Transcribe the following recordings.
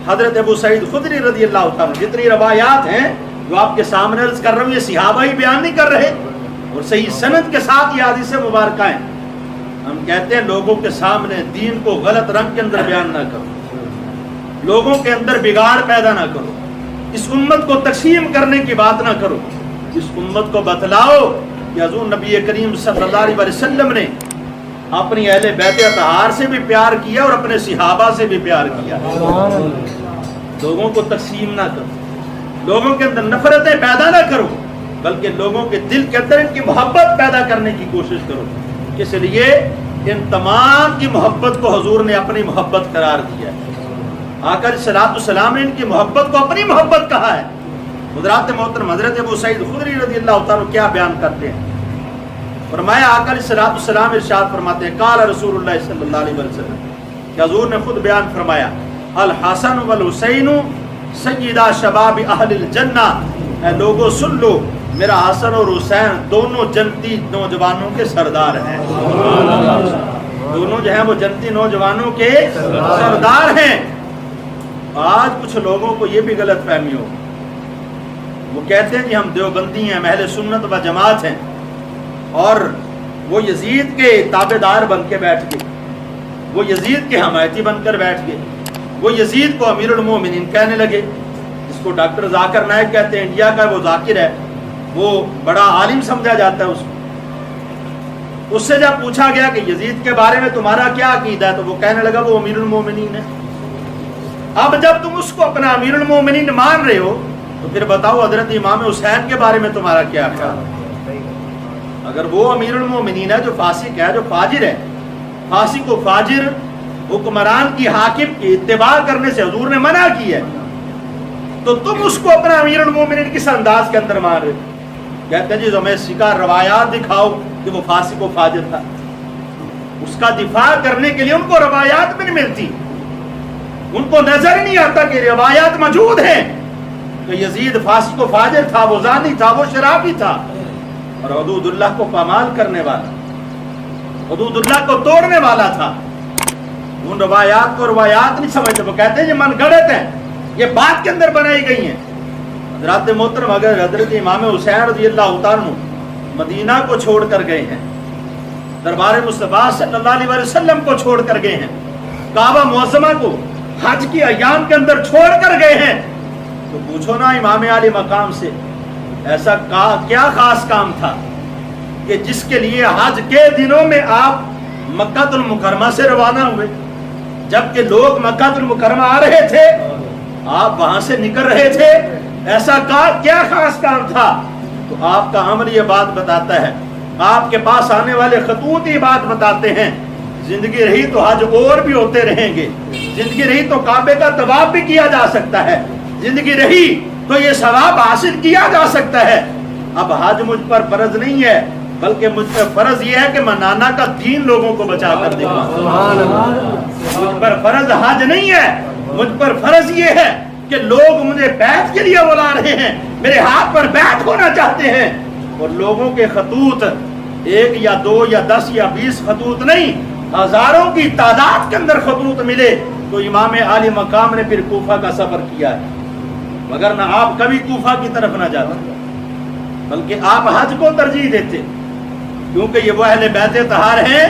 حضرت ابو سعید خدری رضی اللہ عنہ، جتنی روایات ہیں جو آپ کے سامنے عرض کر رہا ہوں، یہ صحابہ ہی بیان نہیں کر رہے، اور صحیح سند کے ساتھ یہ حدیث مبارکہ ہیں۔ ہم کہتے ہیں لوگوں کے سامنے دین کو غلط رنگ کے اندر بیان نہ کرو، لوگوں کے اندر بگاڑ پیدا نہ کرو، اس امت کو تقسیم کرنے کی بات نہ کرو، اس امت کو بتلاؤ کہ حضور نبی کریم صلی اللہ علیہ وسلم نے اپنی اہل بیت اطہار سے بھی پیار کیا اور اپنے صحابہ سے بھی پیار کیا۔ لوگوں کو تقسیم نہ کرو، لوگوں کے اندر نفرتیں پیدا نہ کرو، بلکہ لوگوں کے دل کے اندر ان کی محبت پیدا کرنے کی کوشش کرو۔ اس لیے ان تمام کی محبت کو حضور نے اپنی محبت قرار دیا ہے۔ آقا علیہ الصلوۃ والسلام نے ان کی محبت کو اپنی محبت کہا ہے۔ حضرات محترم حضرت ابو سعید خدری رضی اللہ تعالیٰ کیا بیان کرتے ہیں؟ فرمایا آقا علیہ الصلوۃ والسلام ارشاد فرماتے ہیں، قال رسول اللہ صلی اللہ علیہ وسلم، کہ حضور نے خود بیان فرمایا، الحسن والحسین سیدا شباب اہل الجنہ، اے لوگوں سن لو، میرا حسن اور حسین دونوں جنتی نوجوانوں کے سردار ہیں۔ دونوں جو ہیں وہ جنتی نوجوانوں کے سردار ہیں۔ آج کچھ لوگوں کو یہ بھی غلط فہمی ہو، وہ کہتے ہیں کہ ہم دیوبندی ہیں، اہل سنت و جماعت ہیں، اور وہ یزید کے تابع دار بن کے بیٹھ گئے، وہ یزید کے حمایتی بن کر بیٹھ گئے، وہ یزید کو امیر المومنین کہنے لگے، جس کو ڈاکٹر ذاکر نائک کہتے ہیں، انڈیا کا وہ ذاکر ہے، وہ بڑا عالم سمجھا جاتا ہے اس کو۔ اس سے جب پوچھا گیا کہ یزید کے بارے میں تمہارا کیا عقیدہ ہے، تو وہ کہنے لگا وہ امیر المومنین ہے۔ اب جب تم اس کو اپنا امیر المومنین مان رہے ہو تو پھر بتاؤ حضرت امام حسین کے بارے میں تمہارا کیا خیال ہے؟ اگر وہ امیر المومنین ہے جو فاسق ہے، جو فاجر ہے، فاسق و فاجر حکمران کی، حاکم کی اتباع کرنے سے حضور نے منع کی ہے، تو تم اس کو اپنا امیر المومنین کس انداز کے اندر مان رہے؟ کہتے ہیں جی ہمیں سکا روایات دکھاؤ کہ وہ فاسق و فاجر تھا۔ اس کا دفاع کرنے کے لیے ان کو روایات بھی نہیں ملتی، ان کو نظر نہیں آتا کہ روایات موجود ہیں کہ یزید فاسق و فاجر تھا، وہ زانی تھا، وہ شرابی تھا، اور حدود اللہ کو پامال کرنے والا، حدود اللہ کو توڑنے والا تھا۔ ان روایات کو روایات نہیں سمجھتے، وہ کہتے ہیں یہ من گڑت ہیں، یہ بات کے اندر بنائی گئی ہیں۔ حضرات محترم اگر حضرت امام حسین رضی اللہ تعالیٰ مدینہ کو چھوڑ کر گئے ہیں، دربار مصطفیٰ صلی اللہ علیہ وسلم کو چھوڑ کر گئے ہیں، کعبہ معظمہ کو حج کی ایام کے اندر چھوڑ کر گئے ہیں، تو پوچھو نا امام عالی مقام سے ایسا کیا خاص کام تھا کہ جس کے لیے حج کے دنوں میں آپ مکہ المکرمہ سے روانہ ہوئے، جبکہ لوگ مکہ المکرمہ آ رہے تھے، آپ وہاں سے نکل رہے تھے، ایسا کیا خاص کام تھا؟ تو آپ کا عمل یہ بات بتاتا ہے، آپ کے پاس آنے والے خطوط یہ بات بتاتے ہیں، زندگی رہی تو حج اور بھی ہوتے رہیں گے، زندگی رہی تو کعبے کا طواف بھی کیا جا سکتا ہے، زندگی رہی تو یہ ثواب حاصل کیا جا سکتا ہے۔ اب حج مجھ پر فرض نہیں ہے، بلکہ مجھ پر فرض یہ ہے کہ میں نانا کا دین لوگوں کو بچا کر دے گا۔ مجھ پر فرض حج نہیں ہے، مجھ پر فرض یہ ہے کہ لوگ مجھے بیعت کے لیے بلا رہے ہیں، میرے ہاتھ پر بیعت ہونا چاہتے ہیں، اور لوگوں کے خطوط 1 یا 2 یا 10 یا 20 خطوط نہیں، ہزاروں کی تعداد کے اندر خطوط ملے، تو امام عالی مقام نے پھر کوفہ کا سفر کیا ہے، مگر نہ آپ کبھی کوفہ کی طرف نہ جاتے، بلکہ آپ حج کو ترجیح دیتے، کیونکہ یہ وہ اہل بیت طہار ہیں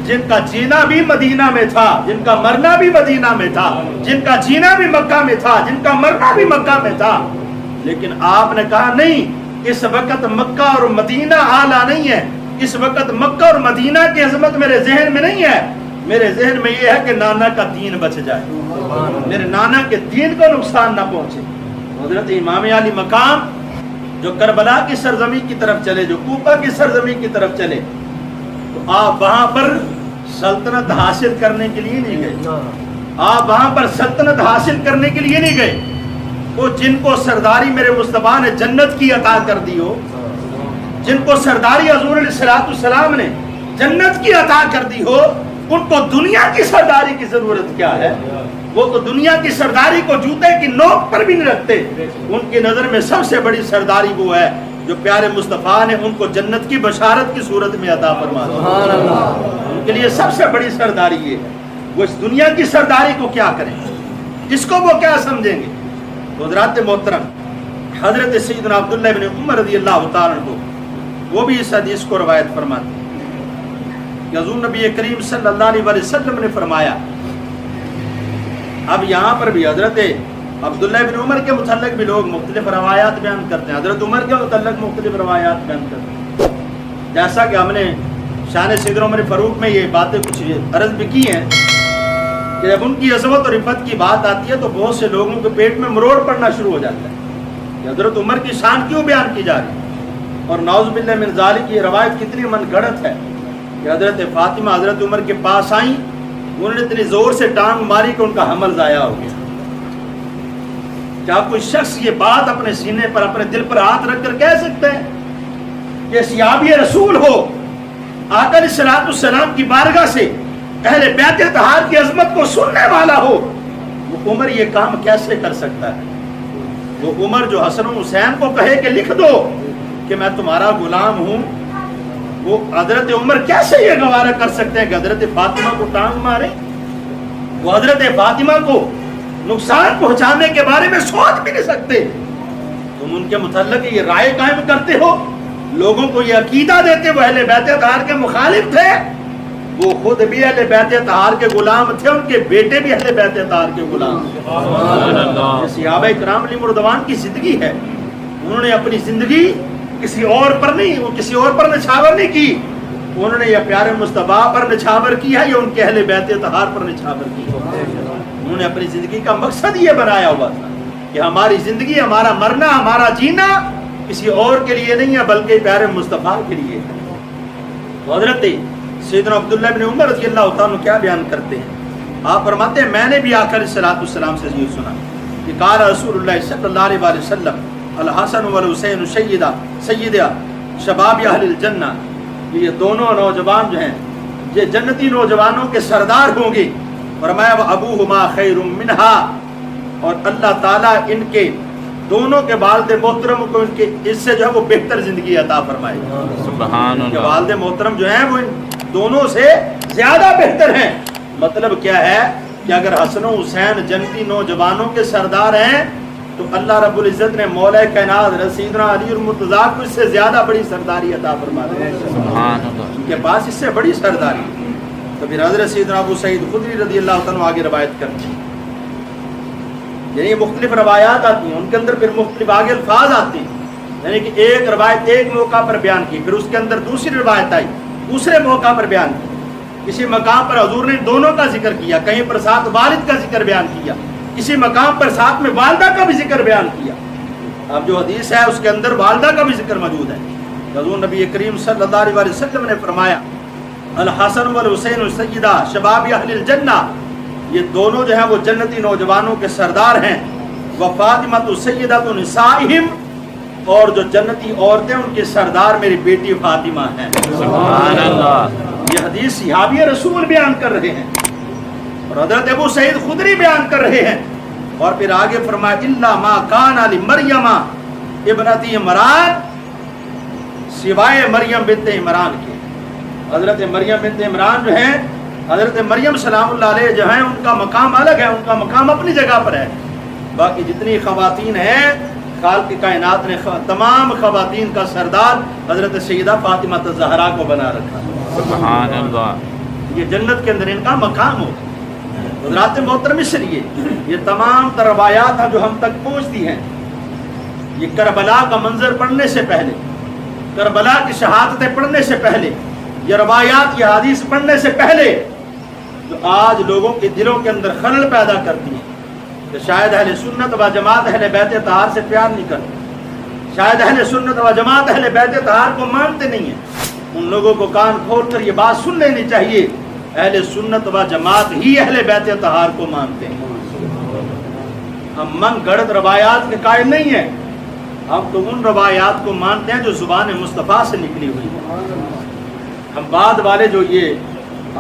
جن کا جینا بھی مدینہ میں تھا، جن کا مرنا بھی مدینہ میں تھا، جن کا جینا بھی مکہ میں تھا، جن کا مرنا بھی مکہ میں تھا۔ لیکن آپ نے کہا نہیں، اس وقت مکہ اور مدینہ اعلیٰ نہیں ہے، اس وقت مکہ اور مدینہ کی عظمت میرے ذہن میں نہیں ہے، میرے ذہن میں یہ ہے کہ نانا کا دین بچ جائے، میرے نانا کے دین کو نقصان نہ پہنچے۔ حضرت امام علی مقام جو کربلا کی سرزمین کی طرف چلے، جو کوفہ کی سرزمین کی طرف چلے، تو آپ وہاں پر سلطنت حاصل کرنے کے لیے نہیں گئے، آپ وہاں پر سلطنت حاصل کرنے کے لیے نہیں گئے، وہ جن کو سرداری میرے مصطفیٰ نے جنت کی عطا کر دی ہو، جن کو سرداری حضور علیہ الصلوۃ والسلام نے جنت کی عطا کر دی ہو، ان کو دنیا کی سرداری کی ضرورت کیا ہے؟ وہ تو دنیا کی سرداری کو جوتے کی نوک پر بھی نہیں رکھتے، ان کی نظر میں سب سے بڑی سرداری وہ ہے جو پیارے مصطفیٰ نے ان کو جنت کی بشارت کی صورت میں عطا فرما دی، ان کے لیے سب سے بڑی سرداری یہ ہے۔ وہ اس دنیا کی سرداری کو کیا کریں؟ اس کو وہ کیا سمجھیں گے؟ تو حضرات محترم حضرت سیدنا عبداللہ بن عمر رضی اللہ تعالیٰ عنہ وہ بھی اس حدیث کو روایت فرماتے ہیں کہ حضور نبی کریم صلی اللہ علیہ وسلم نے فرمایا. اب یہاں پر بھی حضرت عبداللہ بن عمر کے متعلق بھی لوگ مختلف روایات بیان کرتے ہیں, حضرت عمر کے متعلق مختلف روایات بیان کرتے ہیں. جیسا کہ ہم نے شان سیدنا عمر فاروق میں یہ باتیں کچھ عرض بھی کی ہیں کہ جب ان کی عظمت اور عفت کی بات آتی ہے تو بہت سے لوگوں کے پیٹ میں مروڑ پڑنا شروع ہو جاتا ہے کہ حضرت عمر کی شان کیوں بیان کی جا رہی ہے. اور نعوذ باللہ من ذالک کی یہ روایت کتنی من گھڑت ہے کہ حضرت فاطمہ حضرت عمر کے پاس آئیں, انہوں نے اتنی زور سے ٹانگ ماری کہ ان کا حمل ضائع ہو گیا. کیا کوئی شخص یہ بات اپنے سینے پر اپنے دل پر ہاتھ رکھ کر کہہ سکتا ہے کہ صحابی رسول ہو, آقا علیہ الصلوۃ والسلام کی بارگاہ سے اہل بیت اطہار کی عظمت کو سننے والا ہو, وہ عمر یہ کام کیسے کر سکتا ہے؟ وہ عمر جو حسن و حسین کو کہے کہ لکھ دو کہ میں تمہارا غلام ہوں, وہ حضرت عمر کیسے یہ گوارا کر سکتے ہیں کہ حضرت فاطمہ کو ٹانگ مارے؟ وہ حضرت فاطمہ کو نقصان پہنچانے کے بارے میں سوچ بھی نہیں سکتے. تم ان کے متعلق یہ رائے قائم کرتے ہو, لوگوں کو یہ عقیدہ دیتے وہ اہل بیت اطہار کے مخالف تھے. وہ خود بھی اہل بیت اطہار کے غلام تھے, ان کے بیٹے بھی اہل بیت اطہار کے غلام تھے. صحابہ کرام علیہم رضوان کی زندگی ہے, انہوں نے اپنی زندگی کسی اور پر نہیں, وہ کسی اور پر نچھاور نہیں کی, انہوں نے یہ پیارے مصطفیٰ پر نچھاور کیا ہے یا ان کے اہل بیت اطہار پر نچھاور کی. انہوں نے اپنی زندگی کا مقصد یہ بنایا ہوا تھا کہ ہماری زندگی, ہمارا مرنا, ہمارا جینا کسی اور کے لیے نہیں ہے بلکہ پیارے مصطفیٰ کے لیے ہے. تو حضرت سیدنا عبداللہ بن عمر رضی اللہ تعالیٰ کیا بیان کرتے ہیں؟ آپ فرماتے ہیں میں نے بھی آقا علیہ الصلوۃ والسلام سے یہ سنا کہ قال رسول اللہ صلی اللہ علیہ وسلم الحسن والحسین سیدہ شباب اہل الجنہ, یہ دونوں نوجوان جو ہیں یہ جنتی نوجوانوں کے سردار ہوں گے. فرمایا وابوہما خیر منہا, اور اللہ تعالیٰ ان کے دونوں کے والد محترم کو ان کے اس سے جو ہے وہ بہتر زندگی عطا فرمائے. سبحان اللہ. والد محترم جو ہیں وہ ان دونوں سے زیادہ بہتر ہیں. مطلب کیا ہے کہ اگر حسن و حسین جنتی نوجوانوں کے سردار ہیں تو اللہ رب العزت نے مولا کائنات سیدنا علی المرتضیٰ کو اس سے زیادہ بڑی سرداری عطا فرما دی. سبحان اللہ. ان کے پاس اس سے بڑی سرداری. تو پھر حضرت سیدنا ابو سعید خدری رضی اللہ تعالیٰ آگے روایت کرتے ہیں, یعنی مختلف روایات آتی ہیں, ان کے اندر پھر مختلف آگے الفاظ آتے ہیں, یعنی کہ ایک روایت ایک موقع پر بیان کی, پھر اس کے اندر دوسری روایت آئی دوسرے موقع پر بیان کی. کسی مقام پر حضور نے دونوں کا ذکر کیا, کہیں پر ساتھ والد کا ذکر بیان کیا, کسی مقام پر ساتھ میں والدہ کا بھی ذکر بیان کیا. اب جو حدیث ہے اس کے اندر والدہ کا بھی ذکر موجود ہے. حضور نبی کریم صلی اللہ علیہ وسلم نے فرمایا الحسن والحسین سیدہ شباب اہل الجنہ, یہ دونوں جو ہیں وہ جنتی نوجوانوں کے سردار ہیں. وفاطمۃ سیدۃ نسائہم, اور جو جنتی عورتیں ان کے سردار میری بیٹی فاطمہ ہیں. سبحان اللہ. یہ حدیث صحابی رسول بیان کر رہے ہیں اور حضرت ابو سعید خدری بیان کر رہے ہیں. اور پھر آگے فرمایا الا ما کان لمریم ابنت عمران, سوائے مریم بنت عمران کے. حضرت مریم بنت عمران جو ہیں, حضرت مریم سلام اللہ علیہ جو ہیں ان کا مقام الگ ہے, ان کا مقام اپنی جگہ پر ہے. باقی جتنی خواتین ہیں خالق کائنات نے تمام خواتین کا سردار حضرت سیدہ فاطمہ الزہرا کو بنا رکھا. سبحان اللہ. یہ جنت کے اندر ان کا مقام ہوگا. حضرات محترم اس لیے یہ تمام روایات جو ہم تک پہنچتی ہیں, یہ کربلا کا منظر پڑھنے سے پہلے, کربلا کی شہادتیں پڑھنے سے پہلے, یہ روایات یہ حدیث پڑھنے سے پہلے جو آج لوگوں کے دلوں کے اندر خلل پیدا کرتی ہیں کہ شاید اہل سنت و جماعت اہل بیت اطہار سے پیار نہیں کرتے, شاید اہل سنت و جماعت اہل بیت اطہار کو مانتے نہیں ہیں. ان لوگوں کو کان کھول کر یہ بات سن لینی چاہیے, اہل سنت و جماعت ہی اہل بیت اطہار کو مانتے ہیں. ہم من گڑت روایات کے قائل نہیں ہیں, ہم تو ان روایات کو مانتے ہیں جو زبان مصطفیٰ سے نکلی ہوئی ہے. ہم بعد والے جو یہ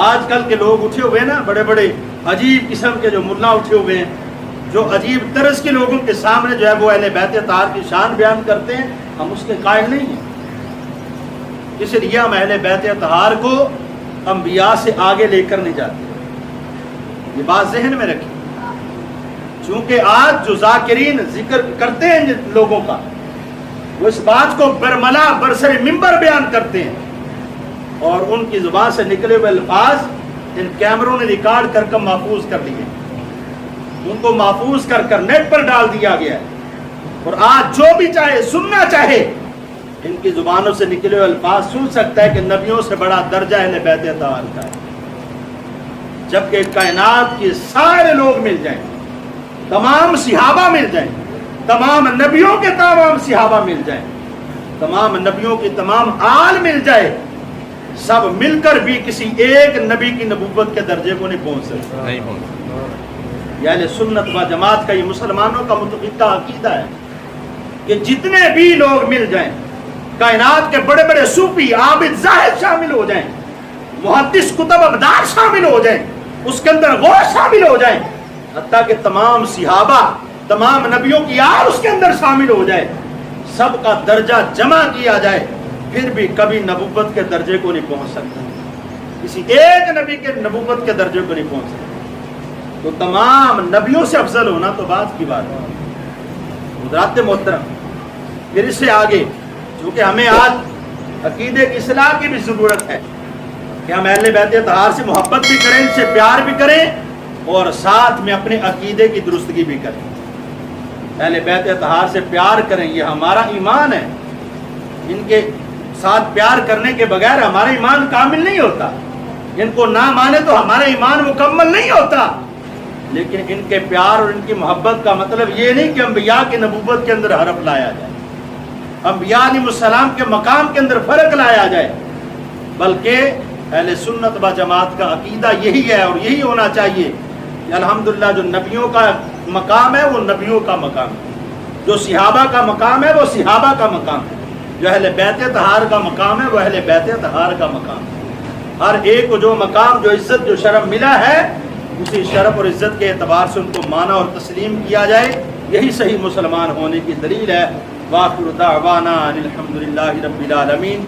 آج کل کے لوگ اٹھے ہوئے ہیں نا, بڑے بڑے عجیب قسم کے جو ملا اٹھے ہوئے ہیں, جو عجیب طرز کے لوگوں کے سامنے جو ہے وہ اہل بیت اطہار کی شان بیان کرتے ہیں, ہم اس کے قائل نہیں ہیں. اس لیے ہم اہل بیت اطہار کو انبیاء سے آگے لے کر نہیں جاتے. یہ بات ذہن میں رکھیں. چونکہ آج جو ذاکرین ذکر کرتے ہیں جن لوگوں کا، وہ اس بات کو برملا برسر ممبر بیان کرتے ہیں، اور ان کی زبان سے نکلے ہوئے الفاظ ان کیمروں نے ریکارڈ کر کے محفوظ کر لیے، ان کو محفوظ کر کر نیٹ پر ڈال دیا گیا ہے، اور آج جو بھی چاہے سننا چاہے ان کی زبانوں سے نکلے ہوئے الفاظ سن سکتا ہے کہ نبیوں سے بڑا درجہ اہل بیت اطہار کا ہے، جبکہ کائنات کے سارے لوگ مل جائیں، تمام صحابہ مل جائیں، تمام نبیوں کے تمام صحابہ مل جائیں، تمام نبیوں کی تمام آل مل جائے، سب مل کر بھی کسی ایک نبی کی نبوت کے درجے کو نہیں پہنچ سکتے۔ یعنی سنت و جماعت کا یہ مسلمانوں کا متفقہ عقیدہ ہے کہ جتنے بھی لوگ مل جائیں، کائنات کے بڑے بڑے صوفی عابد زاہد شامل ہو جائیں، محدث کتب ابدال شامل ہو جائیں، اس کے اندر غور شامل ہو جائیں، حتیٰ کہ تمام صحابہ تمام نبیوں کی آل اس کے اندر شامل ہو جائے، سب کا درجہ جمع کیا جائے، پھر بھی کبھی نبوت کے درجے کو نہیں پہنچ سکتا، کسی ایک نبی کے نبوت کے درجے کو نہیں پہنچ سکتا۔ تو تمام نبیوں سے افضل ہونا تو بات کی بات ہے۔ حضرات محترم، پھر اس سے آگے چونکہ ہمیں آج عقیدے کی اصلاح کی بھی ضرورت ہے کہ ہم اہل بیت اطہار سے محبت بھی کریں، ان سے پیار بھی کریں، اور ساتھ میں اپنے عقیدے کی درستگی بھی کریں۔ اہل بیت اطہار سے پیار کریں، یہ ہمارا ایمان ہے، ان کے ساتھ پیار کرنے کے بغیر ہمارا ایمان کامل نہیں ہوتا، ان کو نہ مانے تو ہمارا ایمان مکمل نہیں ہوتا، لیکن ان کے پیار اور ان کی محبت کا مطلب یہ نہیں کہ انبیاء کی نبوت کے اندر حرف لایا جائے، انبیاء علیہ السلام کے مقام کے اندر فرق لایا جائے، بلکہ اہل سنت و جماعت کا عقیدہ یہی ہے اور یہی ہونا چاہیے کہ الحمدللہ جو نبیوں کا مقام ہے وہ نبیوں کا مقام ہے، جو صحابہ کا مقام ہے وہ صحابہ کا مقام ہے، جو اہل بیت اطہار کا مقام ہے وہ اہل بیت اطہار کا مقام ہے۔ ہر ایک کو جو مقام، جو عزت، جو شرف ملا ہے، اسی شرف اور عزت کے اعتبار سے ان کو مانا اور تسلیم کیا جائے، یہی صحیح مسلمان ہونے کی دلیل ہے۔ وآخر دعوانا ان الحمدللہ رب العالمین۔